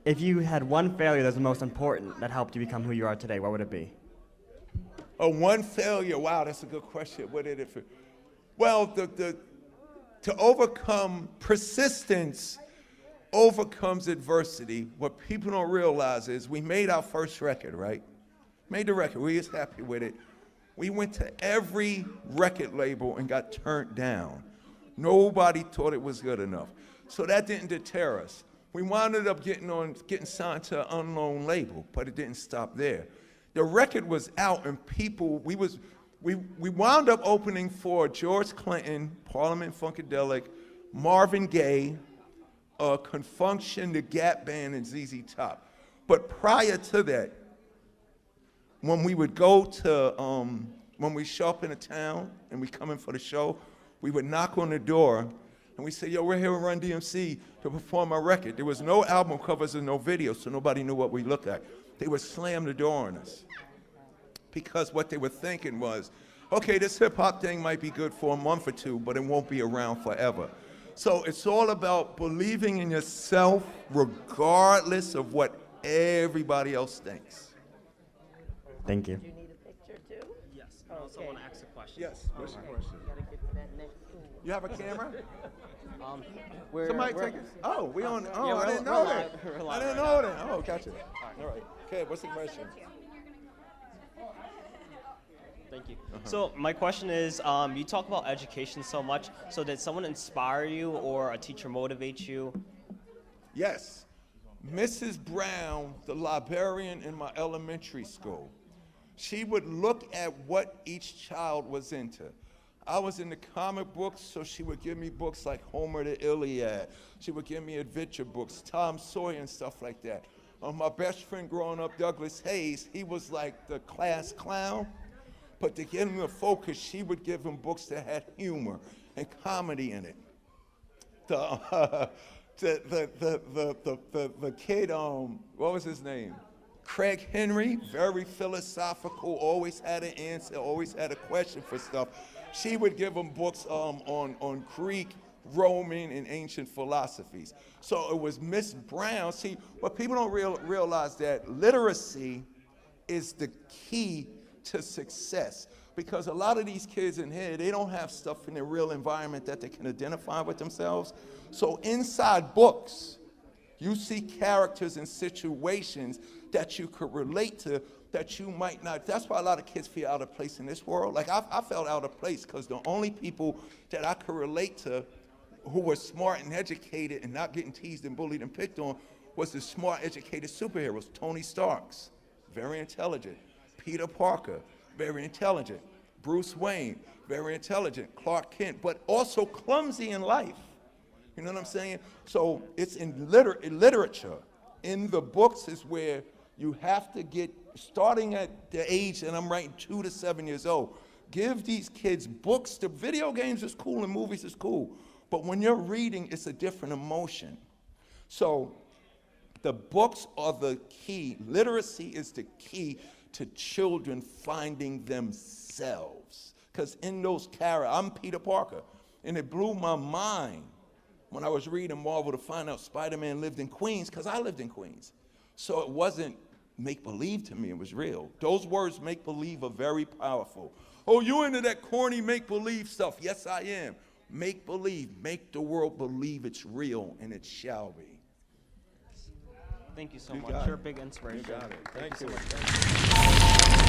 if you had one failure that's the most important that helped you become who you are today, what would it be? Oh, one failure. Wow, that's a good question. What did it for? Well, to overcome persistence overcomes adversity. What people don't realize is we made our first record, right? Made the record. We was happy with it. We went to every record label and got turned down. Nobody thought it was good enough. So that didn't deter us. We wound up getting signed to an unknown label, but it didn't stop there. The record was out and people, we wound up opening for George Clinton, Parliament Funkadelic, Marvin Gaye, Confunction, the Gap Band, and ZZ Top. But prior to that, when we would go to, when we show up in a town and we come in for the show, we would knock on the door and we say, yo, we're here with Run DMC to perform our record. There was no album covers and no video, so nobody knew what we looked like. They would slam the door on us. Because what they were thinking was, okay, this hip hop thing might be good for a month or two, but it won't be around forever. So it's all about believing in yourself regardless of what everybody else thinks. Thank you. Do you need a picture too? Yes, I also want to ask a question. Yes, what's your question? Gotta get to that next one. You have a camera? Somebody take it. Oh, we on. Oh, yeah, I didn't know that. we're I live didn't right know that. Oh, gotcha. All right. Okay, what's the question? Thank you. So my question is, you talk about education so much. So did someone inspire you or a teacher motivate you? Yes. Mrs. Brown, the librarian in my elementary school, she would look at what each child was into. I was into comic books, so she would give me books like Homer the Iliad. She would give me adventure books, Tom Sawyer and stuff like that. My best friend growing up, Douglas Hayes, he was like the class clown. But to get him to focus, she would give him books that had humor and comedy in it. The kid, what was his name? Craig Henry, very philosophical, always had an answer, always had a question for stuff. She would give him books on Greek, Roman, and ancient philosophies. So it was Miss Brown. See, what people don't realize that literacy is the key to success. Because a lot of these kids in here, they don't have stuff in their real environment that they can identify with themselves. So inside books, you see characters and situations that you could relate to that you might not. That's why a lot of kids feel out of place in this world. Like I felt out of place because the only people that I could relate to who were smart and educated and not getting teased and bullied and picked on was the smart, educated superheroes. Tony Starks, very intelligent. Peter Parker, very intelligent. Bruce Wayne, very intelligent. Clark Kent, but also clumsy in life. You know what I'm saying? So it's in literature. In the books is where you have to get, starting at the age that I'm writing, 2 to 7 years old, give these kids books. The video games is cool and movies is cool, but when you're reading, it's a different emotion. So the books are the key. Literacy is the key to children finding themselves. Because in those characters, I'm Peter Parker, and it blew my mind when I was reading Marvel to find out Spider-Man lived in Queens, because I lived in Queens. So it wasn't make-believe to me, it was real. Those words, make-believe, are very powerful. Oh, you into that corny make-believe stuff? Yes, I am. Make-believe, make the world believe it's real, and it shall be. Thank you so much. You're a big inspiration. You got it. Thank you so you. much.